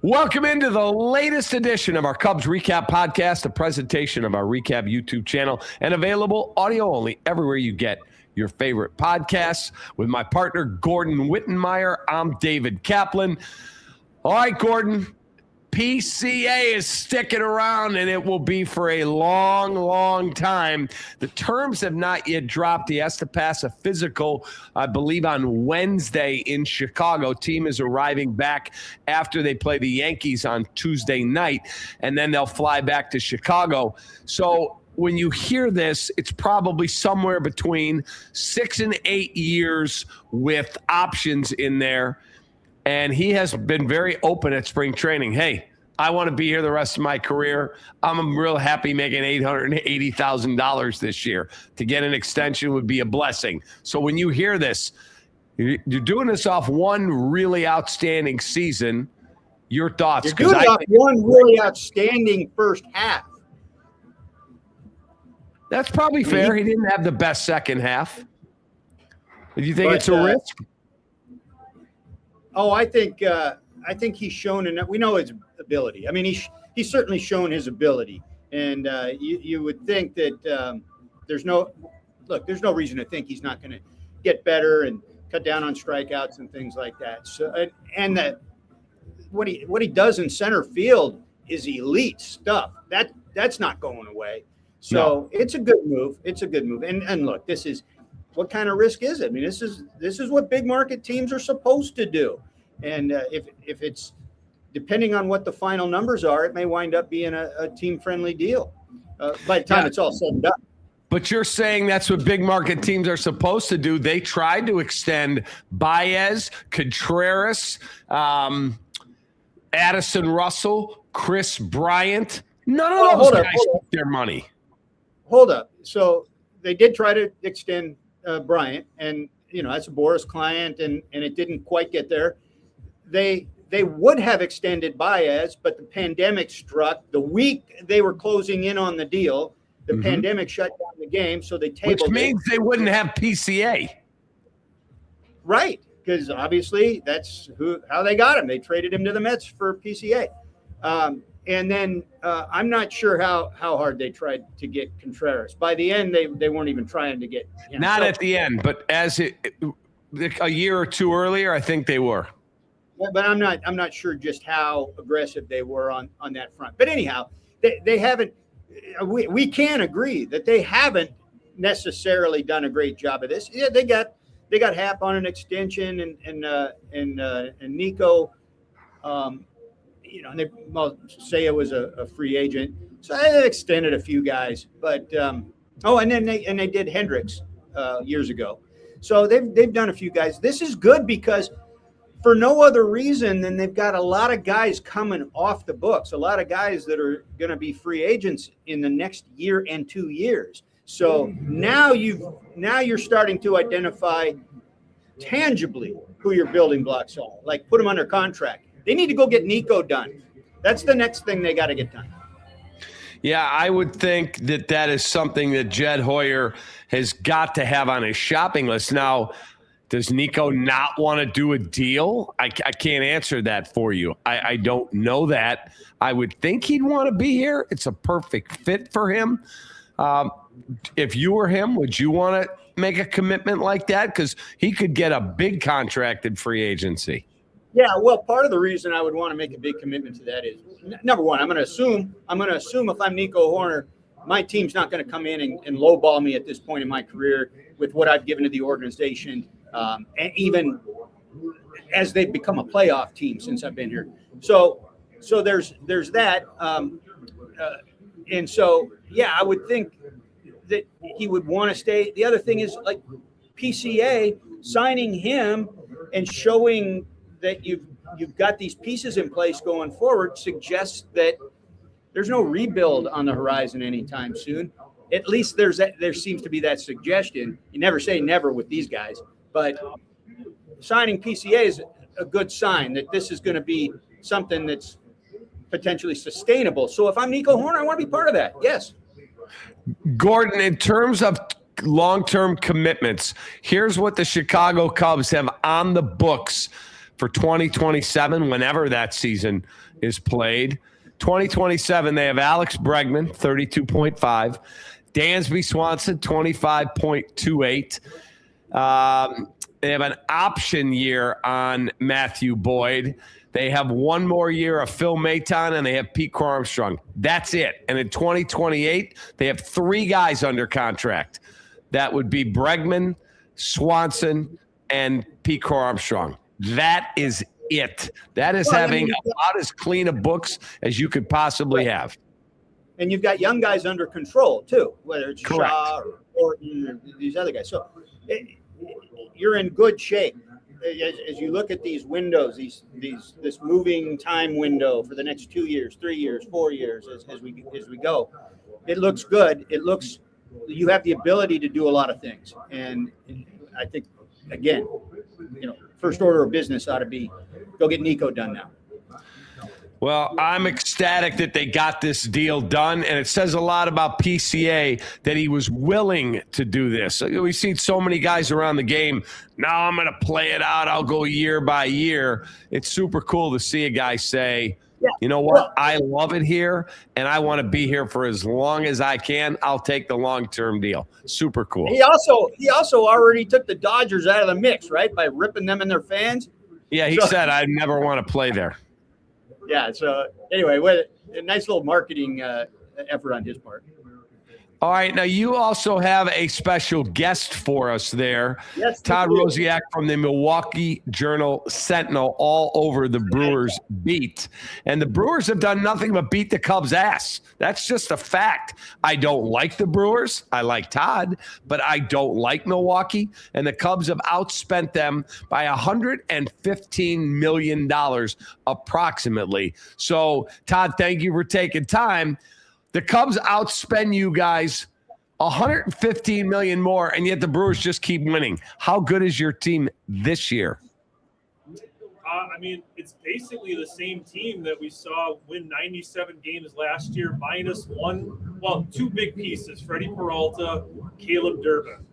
Welcome into the latest edition of our Cubs Recap Podcast, a presentation of our Recap YouTube channel, and available audio only everywhere you get your favorite podcasts. With my partner, Gordon Wittenmeyer, I'm David Kaplan. All right, Gordon, PCA is sticking around, and it will be for a long, long time. The terms have not yet dropped. He has to pass a physical, I believe, on Wednesday in Chicago. Team is arriving back after they play the Yankees on Tuesday night, and then they'll fly back to Chicago. So when you hear this, it's probably somewhere between 6 and 8 years with options in there. And he has been very open at spring training. Hey, I want to be here the rest of my career. I'm real happy making $880,000 this year. To get an extension would be a blessing. So when you hear this, you're doing this off one really outstanding season. Your thoughts? You're doing it off one really outstanding first half. That's probably fair. He didn't have the best second half. Do you think it's a risk? Oh, I think he's shown, and we know his ability. I mean, he's certainly shown his ability, and you would think that there's no reason to think he's not going to get better and cut down on strikeouts and things like that. So, and that what he does in center field is elite stuff. That's not going away. So It's a good move. It's a good move. And look, this is. What kind of risk is it? I mean, this is what big market teams are supposed to do. And if it's depending on what the final numbers are, it may wind up being a team-friendly deal by the time it's all said and done. But you're saying that's what big market teams are supposed to do. They tried to extend Baez, Contreras, Addison Russell, Chris Bryant. None of those guys took their money. Hold up. So they did try to extend Bryant, and that's a Boris client, and it didn't quite get there. They would have extended Baez, but the pandemic struck the week they were closing in on the deal. The pandemic shut down the game, so they tabled it. Which means they wouldn't have PCA. Right, because obviously that's how they got him. They traded him to the Mets for PCA. And then I'm not sure how hard they tried to get Contreras. By the end, they weren't even trying to get him. Not at the end, but a year or two earlier, I think they were. But I'm not sure just how aggressive they were on that front. But anyhow, they haven't. We can agree that they haven't necessarily done a great job of this. Yeah, they got Hap on an extension, and Nico. And Seiya was a free agent, so they extended a few guys. But and then they did Hendricks years ago, so they've done a few guys. This is good because for no other reason than they've got a lot of guys coming off the books, a lot of guys that are going to be free agents in the next year and 2 years. So now you're starting to identify tangibly who your building blocks are, like put them under contract. They need to go get Nico done. That's the next thing they got to get done. Yeah, I would think that is something that Jed Hoyer has got to have on his shopping list. Now, does Nico not want to do a deal? I can't answer that for you. I don't know that. I would think he'd want to be here. It's a perfect fit for him. If you were him, would you want to make a commitment like that? Because he could get a big contract in free agency. Yeah, well, part of the reason I would want to make a big commitment to that is, number one, I'm going to assume if I'm Nico Horner, my team's not going to come in and lowball me at this point in my career with what I've given to the organization, and even as they've become a playoff team since I've been here. So there's that, and so yeah, I would think that he would want to stay. The other thing is like PCA signing him and showing that you've got these pieces in place going forward suggests that there's no rebuild on the horizon anytime soon. At least there seems to be that suggestion. You never say never with these guys, but signing PCA is a good sign that this is going to be something that's potentially sustainable. So if I'm Nico Horner, I want to be part of that. Yes. Gordon, in terms of long-term commitments, here's what the Chicago Cubs have on the books for 2027, whenever that season is played. 2027, they have Alex Bregman, 32.5. Dansby Swanson, 25.28. They have an option year on Matthew Boyd. They have one more year of Phil Maton, and they have Pete Armstrong. That's it. And in 2028, they have 3 guys under contract. That would be Bregman, Swanson, and Pete Armstrong. That is it. That is having about as clean a books as you could possibly have. And you've got young guys under control, too, whether it's Correct. Shaw or Orton or these other guys. So you're in good shape. As you look at these windows, this moving time window for the next 2 years, 3 years, 4 years, as we go, it looks good. It looks, you have the ability to do a lot of things, and I think again, first order of business ought to be go get Nico done now. Well, I'm ecstatic that they got this deal done, and it says a lot about PCA that he was willing to do this. We've seen so many guys around the game. Now I'm going to play it out. I'll go year by year. It's super cool to see a guy say, you know what? I love it here, and I want to be here for as long as I can. I'll take the long-term deal. Super cool. He also already took the Dodgers out of the mix, right, by ripping them and their fans. Yeah, he said, I never want to play there. Yeah, so anyway, a nice little marketing effort on his part. All right, now you also have a special guest for us there. Yes, Todd Rosiak from the Milwaukee Journal-Sentinel, all over the Brewers beat. And the Brewers have done nothing but beat the Cubs' ass. That's just a fact. I don't like the Brewers. I like Todd, but I don't like Milwaukee. And the Cubs have outspent them by $115 million approximately. So, Todd, thank you for taking time. The Cubs outspend you guys $115 million more, and yet the Brewers just keep winning. How good is your team this year? It's basically the same team that we saw win 97 games last year, minus two big pieces, Freddie Peralta, Caleb Durbin.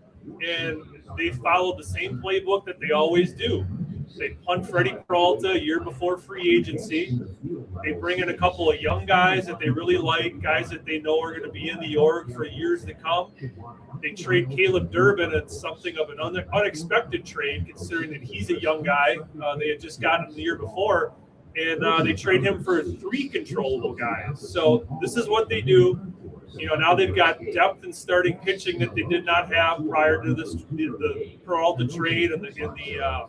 And they followed the same playbook that they always do. They punt Freddie Peralta a year before free agency. They bring in a couple of young guys that they really like, guys that they know are going to be in the org for years to come. They trade Caleb Durbin at something of an unexpected trade, considering that he's a young guy. They had just gotten him the year before, and they trade him for 3 controllable guys. So this is what they do. Now they've got depth in starting pitching that they did not have prior to the Peralta trade and the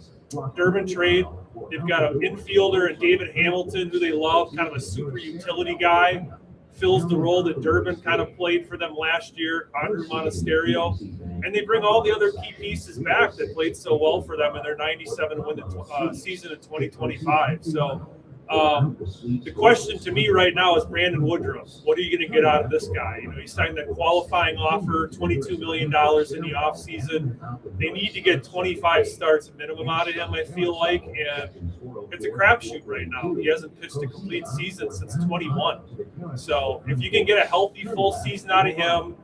Durbin trade. They've got an infielder in David Hamilton, who they love, kind of a super utility guy, fills the role that Durbin kind of played for them last year, Andrew Monasterio. And they bring all the other key pieces back that played so well for them in their 97-win season in 2025. So the question to me right now is Brandon Woodruff. What are you going to get out of this guy? He signed that qualifying offer, $22 million in the offseason. They need to get 25 starts minimum out of him, I feel like, and it's a crapshoot right now. He hasn't pitched a complete season since 21. So if you can get a healthy full season out of him,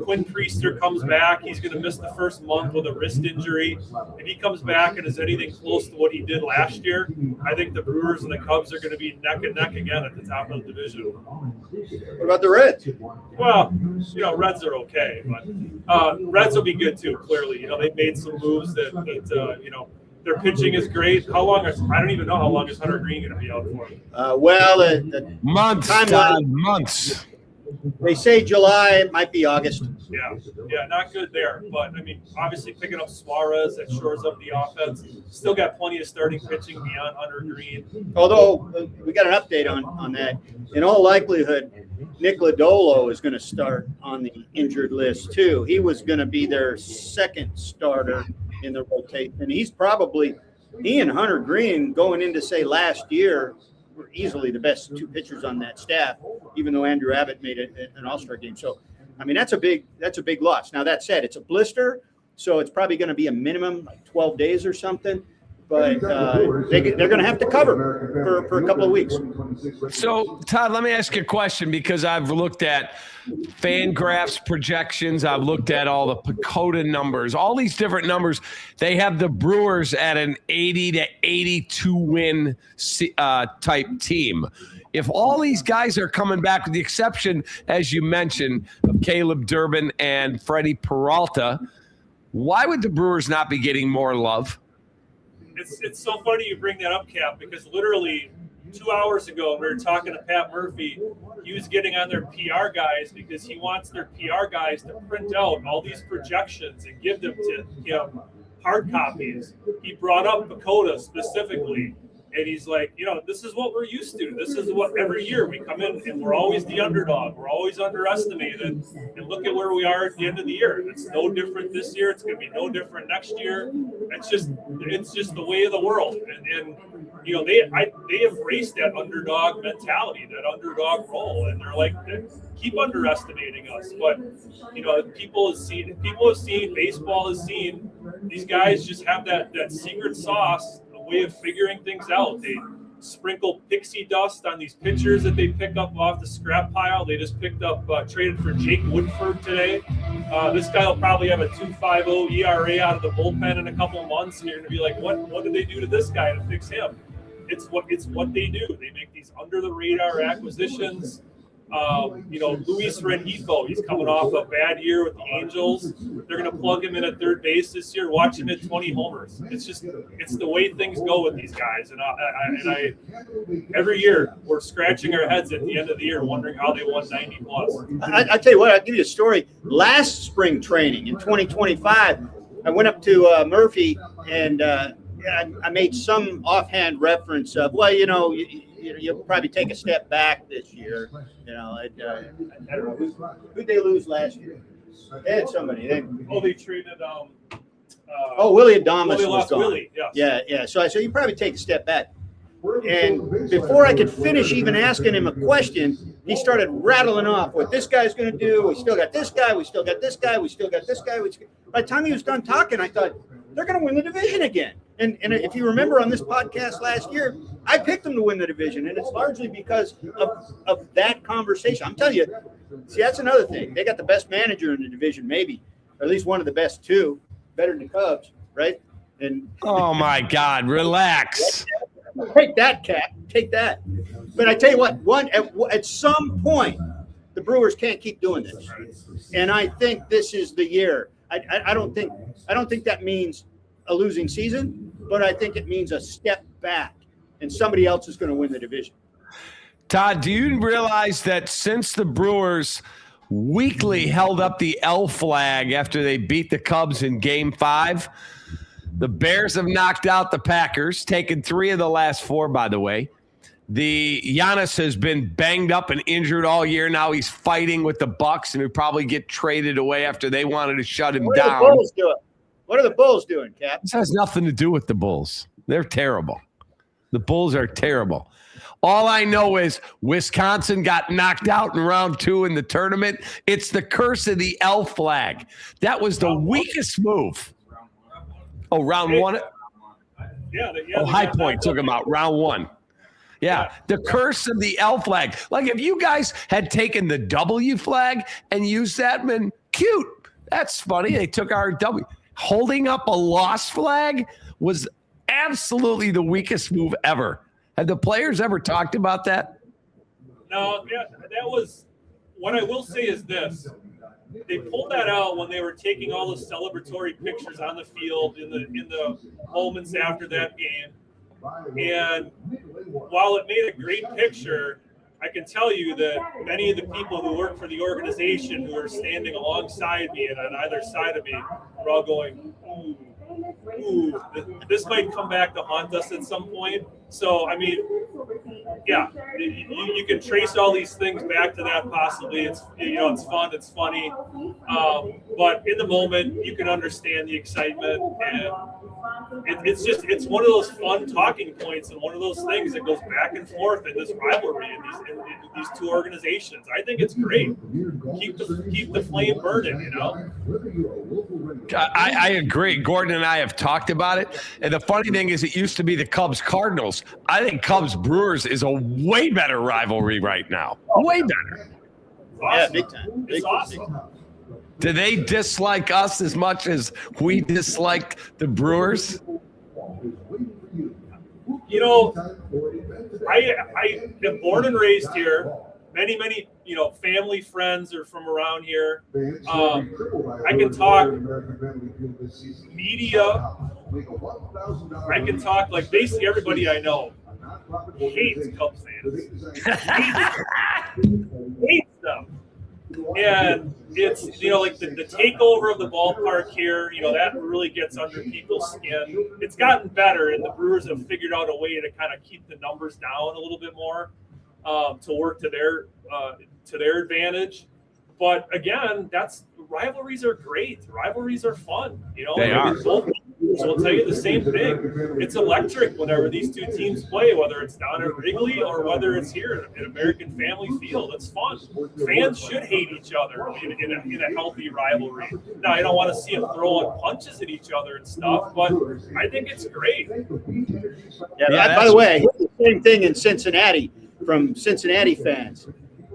Quinn Priester comes back. He's going to miss the first month with a wrist injury. If he comes back and is anything close to what he did last year, I think the Brewers and the Cubs are going to be neck and neck again at the top of the division. What about the Reds? Well, Reds are okay, but Reds will be good too. Clearly, they've made some moves that their pitching is great. I don't even know how long is Hunter Green going to be out for? Months, Todd, months. They say July, it might be August. Yeah, not good there. But, obviously picking up Suarez, that shores up the offense. Still got plenty of starting pitching beyond Hunter Green. Although, we got an update on that. In all likelihood, Nick Lodolo is going to start on the injured list, too. He was going to be their second starter in the rotation. He and Hunter Green going into, say, last year, were easily the best 2 pitchers on that staff, even though Andrew Abbott made an all-star game. So, that's a big loss. Now, that said, it's a blister, so it's probably going to be a minimum like 12 days or something. but they're going to have to cover for a couple of weeks. So, Todd, let me ask you a question, because I've looked at FanGraphs projections. I've looked at all the Pacoda numbers, all these different numbers. They have the Brewers at an 80 to 82 win type team. If all these guys are coming back, with the exception, as you mentioned, of Caleb Durbin and Freddie Peralta, why would the Brewers not be getting more love? It's so funny you bring that up, Cap, because literally 2 hours ago we were talking to Pat Murphy. He was getting on their PR guys because he wants their PR guys to print out all these projections and give them to him hard copies. He brought up Pacoda specifically, and he's like, this is what we're used to. This is what every year we come in and we're always the underdog. We're always underestimated. And look at where we are at the end of the year. It's no different this year. It's going to be no different next year. It's just the way of the world. And they embrace that underdog mentality, that underdog role, and they're like, keep underestimating us. But people have seen, baseball has seen, these guys just have that secret sauce, way of figuring things out. They sprinkle pixie dust on these pitchers that they pick up off the scrap pile. They just traded for Jake Woodford today. This guy will probably have a 2.50 ERA out of the bullpen in a couple of months, and you're going to be like, what did they do to this guy to fix him? It's what they do. They make these under the radar acquisitions. Luis Rengifo, he's coming off a bad year with the Angels. They're going to plug him in at third base this year. Watch him hit 20 homers. It's the way things go with these guys. And I every year we're scratching our heads at the end of the year wondering how they won 90 plus. I tell you what, I'll give you a story. Last spring training in 2025, I went up to Murphy and I made some offhand reference of, you'll probably take a step back this year. I don't know who'd they lose last year. They had somebody. They traded. Willie Adames was gone. Willie, yes. Yeah. So I said you probably take a step back. And before I could finish even asking him a question, he started rattling off what this guy's going to do. We still got this guy. We still got this guy. We still got this guy. By the time he was done talking, I thought they're going to win the division again. And if you remember on this podcast last year, I picked them to win the division, and it's largely because of that conversation. I'm telling you, see, that's another thing. They got the best manager in the division, maybe, or at least one of the best two, better than the Cubs, right? And oh my God, relax. Take that, Cap. Take that. But I tell you what, at some point, the Brewers can't keep doing this, and I think this is the year. I don't think that means a losing season, but I think it means a step back, and somebody else is going to win the division. Todd, do you realize that since the Brewers weekly held up the L flag after they beat the Cubs in Game 5, the Bears have knocked out the Packers, taken 3 of the last 4, by the way. The Giannis has been banged up and injured all year. Now he's fighting with the Bucks, and he'll probably get traded away after they wanted to shut him down. What are the Bulls doing, Cap? This has nothing to do with the Bulls. They're terrible. The Bulls are terrible. All I know is Wisconsin got knocked out in round 2 in the tournament. It's the curse of the L flag. That was the weakest move. Oh, round 1? High Point took him out, round 1. Yeah, the curse of the L flag. Like if you guys had taken the W flag and used that, man, cute. That's funny. They took our W. Holding up a lost flag was absolutely the weakest move ever. Have the players ever talked about that? No, that was – what I will say is this. They pulled that out when they were taking all the celebratory pictures on the field in the moments after that game. And while it made a great picture, I can tell you that many of the people who work for the organization who are standing alongside me and on either side of me are all going, ooh, this might come back to haunt us at some point. So, I mean, yeah, you can trace all these things back to that possibly. It's, it's fun, it's funny. But in the moment, you can understand the excitement. And it's one of those fun talking points and one of those things that goes back and forth in this rivalry in these two organizations. I think it's great. Keep the flame burning, you know. I agree. Gordon and I have talked about it. And the funny thing is, it used to be the Cubs Cardinals. I think Cubs Brewers is a way better rivalry right now. Way better. Awesome. Yeah, big time. It's awesome. Do they dislike us as much as we dislike the Brewers? You know, I am born and raised here. Many, you know, family, friends are from around here. I can talk media. I can talk like basically everybody I know hates Cubs fans. Hates them. And it's, you know, like the takeover of the ballpark here, you know, that really gets under people's skin. It's gotten better, and the Brewers have figured out a way to kind of keep the numbers down a little bit more to work to their advantage. But again, rivalries are great. Rivalries are fun. You know, they are. Both teams will tell you the same thing. It's electric whenever these two teams play, whether it's down at Wrigley or whether it's here at American Family Field. It's fun. Fans should hate each other in a healthy rivalry. Now, I don't want to see them throwing punches at each other and stuff, but I think it's great. Yeah, by the way, the same thing in Cincinnati from Cincinnati fans.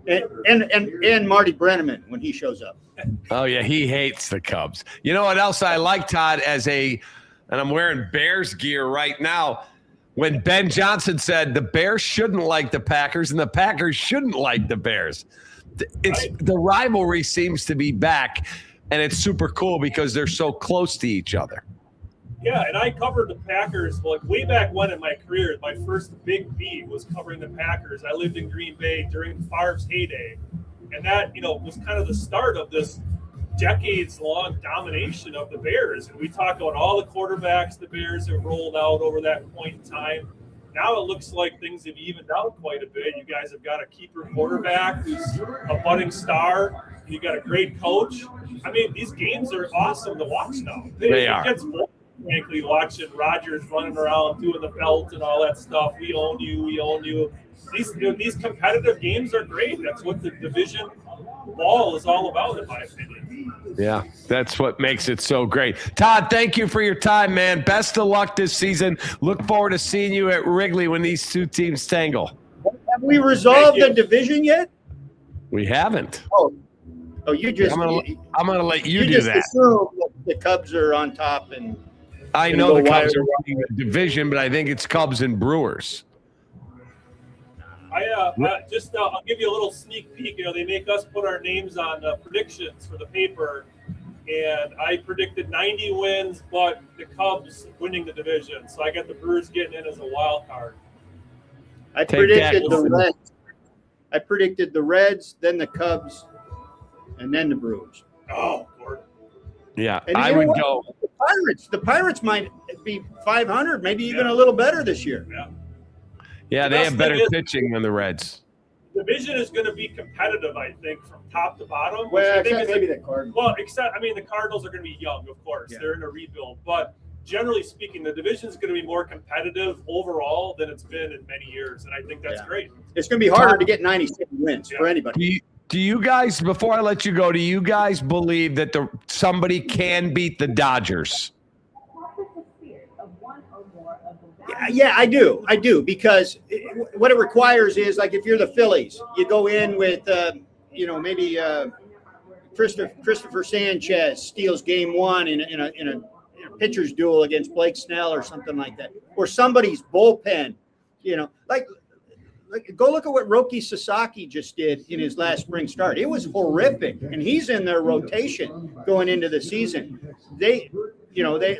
And Marty Brenneman when he shows up. Oh, yeah, he hates the Cubs. You know what else I like, Todd, and I'm wearing Bears gear right now, when Ben Johnson said the Bears shouldn't like the Packers and the Packers shouldn't like the Bears. The rivalry seems to be back, and it's super cool because they're so close to each other. Yeah, and I covered the Packers like way back when in my career. My first big beat was covering the Packers. I lived in Green Bay during Favre's heyday, and that, you know, was kind of the start of this decades-long domination of the Bears. And we talk about all the quarterbacks the Bears have rolled out over that point in time. Now it looks like things have evened out quite a bit. You guys have got a keeper quarterback who's a budding star. You got a great coach. I mean, these games are awesome to watch now. They are. It gets boring, frankly, watching Rodgers running around doing the belt and all that stuff. We own you. We own you. These competitive games are great. That's what the division ball is all about, in my opinion. Yeah, that's what makes it so great. Todd, thank you for your time, man. Best of luck this season. Look forward to seeing you at Wrigley when these two teams tangle. Have we resolved the division yet? We haven't. Oh, you just. I'm gonna let you do just that. Assume that the Cubs are on top, and I know the Cubs are winning the division, but I think it's Cubs and Brewers. I'll give you a little sneak peek. You know, they make us put our names on predictions for the paper, and I predicted 90 wins, but the Cubs winning the division. So I got the Brewers getting in as a wild card. I predicted the Reds. I predicted the Reds, then the Cubs, and then the Brewers. Oh, Lord. Yeah, and I would go. The Pirates might be 500, maybe even a little better this year. Yeah, they have better pitching than the Reds. The division is going to be competitive, I think, from top to bottom. Well, maybe the Cardinals. Well, the Cardinals are going to be young, of course. Yeah. They're in a rebuild. But generally speaking, the division is going to be more competitive overall than it's been in many years, and I think that's great. It's going to be harder to get 97 wins for anybody. Do you guys, before I let you go, do you guys believe that somebody can beat the Dodgers? Yeah, I do. Because what it requires is, like, if you're the Phillies, you go in with, maybe Christopher Sanchez steals game one in a pitcher's duel against Blake Snell or something like that, or somebody's bullpen. Like go look at what Roki Sasaki just did in his last spring start. It was horrific, and he's in their rotation going into the season. They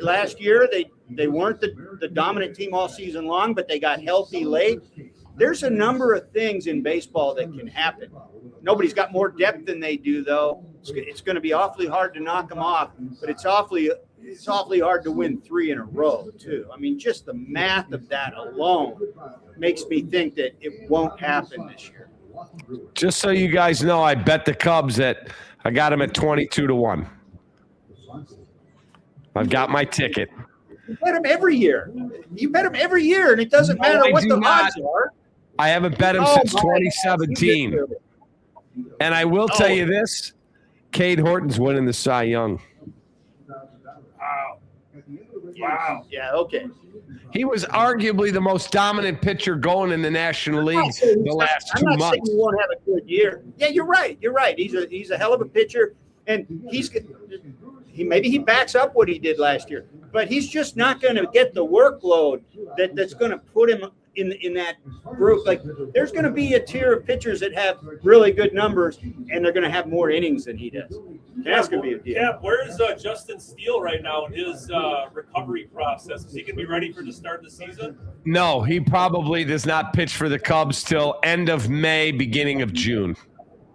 last year they weren't the dominant team all season long, but they got healthy late. There's a number of things in baseball that can happen. Nobody's got more depth than they do, though. It's going to be awfully hard to knock them off, but it's awfully hard to win 3 in a row, too. I mean, just the math of that alone makes me think that it won't happen this year. Just so you guys know, I bet the Cubs I got them at 22-1. I've got my ticket. You bet him every year. You bet him every year, and it doesn't matter what the odds are. I haven't bet him since 2017. And I will tell you this, Cade Horton's winning the Cy Young. Wow. Yeah, okay. He was arguably the most dominant pitcher going in the National League the last 2 months. I'm not saying he won't have a good year. Yeah, you're right. You're right. He's a hell of a pitcher, and maybe he backs up what he did last year, but he's just not going to get the workload that's going to put him in that group. Like, there's going to be a tier of pitchers that have really good numbers, and they're going to have more innings than he does. That's going to be a deal. Yeah, where's Justin Steele right now in his recovery process? Is he going to be ready for the start of the season? No, he probably does not pitch for the Cubs till end of May, beginning of June.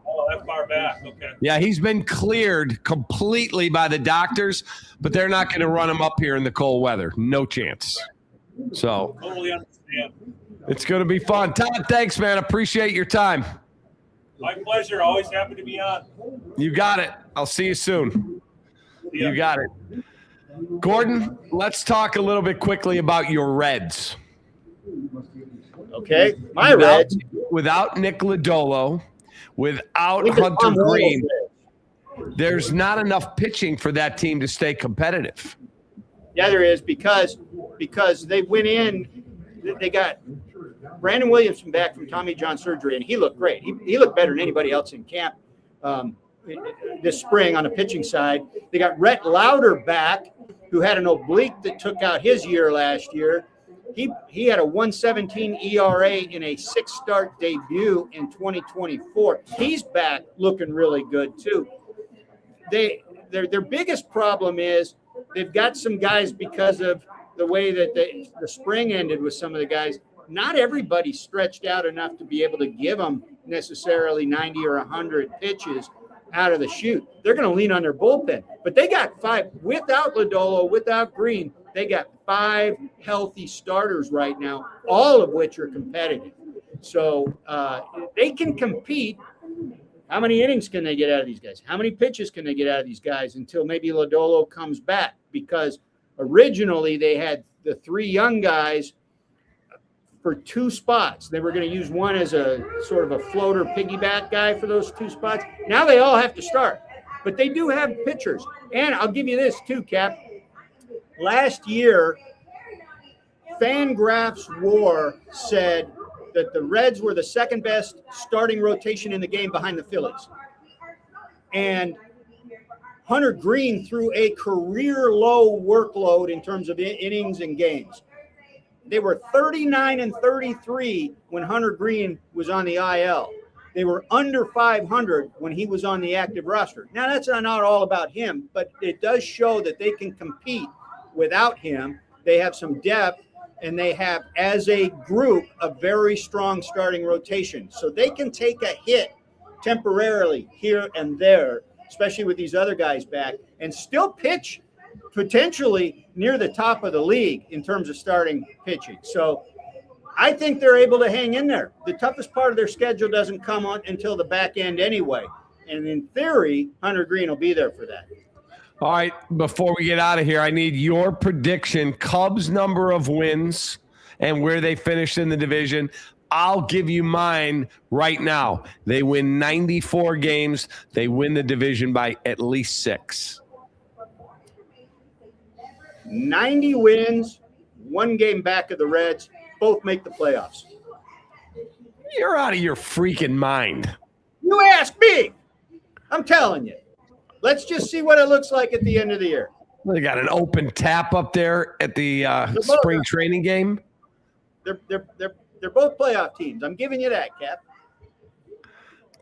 Oh, that far back. Okay. Yeah, he's been cleared completely by the doctors, but they're not going to run him up here in the cold weather. No chance. So totally understand. It's going to be fun. Todd, thanks, man. Appreciate your time. My pleasure. Always happy to be on. You got it. I'll see you soon. Yeah. You got it. Gordon, let's talk a little bit quickly about your Reds. Okay, my Reds. Without Nick Lodolo, without Hunter Green, there's not enough pitching for that team to stay competitive. Yeah, there is, because they went in, they got Brandon Williamson back from Tommy John surgery, and he looked great. He looked better than anybody else in camp this spring on the pitching side. They got Rhett Lauder back, who had an oblique that took out his year last year. He had a 1.17 ERA in a 6-start debut in 2024. He's back looking really good too. Their biggest problem is they've got some guys, because of the way that the spring ended with some of the guys. Not everybody stretched out enough to be able to give them necessarily 90 or 100 pitches out of the chute. They're going to lean on their bullpen. But they got 5, without Lodolo, without Green, they got 5 healthy starters right now, all of which are competitive. So they can compete. How many innings can they get out of these guys? How many pitches can they get out of these guys until maybe Lodolo comes back? Because originally they had the 3 young guys for 2 spots. They were going to use one as a sort of a floater piggyback guy for those 2 spots. Now they all have to start. But they do have pitchers. And I'll give you this too, Cap. Last year, Fangraphs WAR said that the Reds were the second best starting rotation in the game behind the Phillies. And Hunter Green threw a career low workload in terms of innings and games. They were 39 and 33 when Hunter Green was on the IL. They were under 500 when he was on the active roster. Now, that's not all about him, but it does show that they can compete without him. They have some depth, and they have, as a group, a very strong starting rotation. So they can take a hit temporarily here and there, especially with these other guys back, and still pitch potentially near the top of the league in terms of starting pitching. So I think they're able to hang in there. The toughest part of their schedule doesn't come on until the back end anyway. And in theory, Hunter Green will be there for that. All right, before we get out of here, I need your prediction, Cubs number of wins and where they finish in the division. I'll give you mine right now. They win 94 games. They win the division by at least 6. 90 wins, 1 game back of the Reds, both make the playoffs. You're out of your freaking mind. You ask me. I'm telling you. Let's just see what it looks like at the end of the year. They got an open tap up there at the spring training game. They're both playoff teams. I'm giving you that, Cap.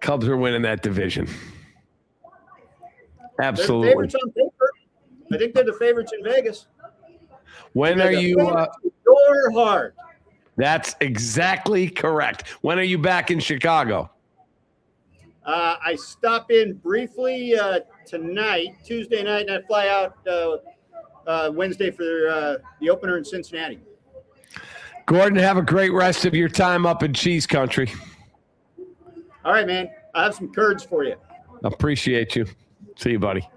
Cubs are winning that division. Absolutely. They're favorites on paper. I think they're the favorites in Vegas. When are you? Your heart. That's exactly correct. When are you back in Chicago? I stop in briefly tonight, Tuesday night, and I fly out Wednesday for the opener in Cincinnati. Gordon, have a great rest of your time up in Cheese Country. All right, man. I have some curds for you. Appreciate you. See you, buddy.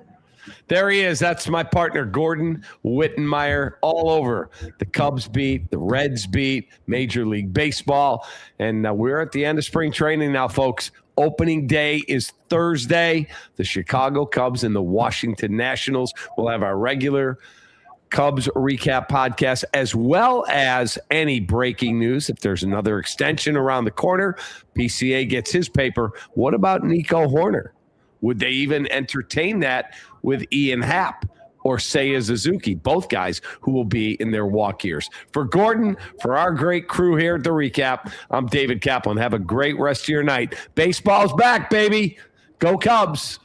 There he is. That's my partner, Gordon Wittenmeyer, all over the Cubs beat, the Reds beat, Major League Baseball. And we're at the end of spring training now, folks. Opening day is Thursday. The Chicago Cubs and the Washington Nationals will have our regular Cubs recap podcast, as well as any breaking news. If there's another extension around the corner, PCA gets his paper. What about Nico Hoerner? Would they even entertain that with Ian Happ or Seiya Suzuki, both guys who will be in their walk years? For Gordon, for our great crew here at the Recap, I'm David Kaplan. Have a great rest of your night. Baseball's back, baby. Go Cubs.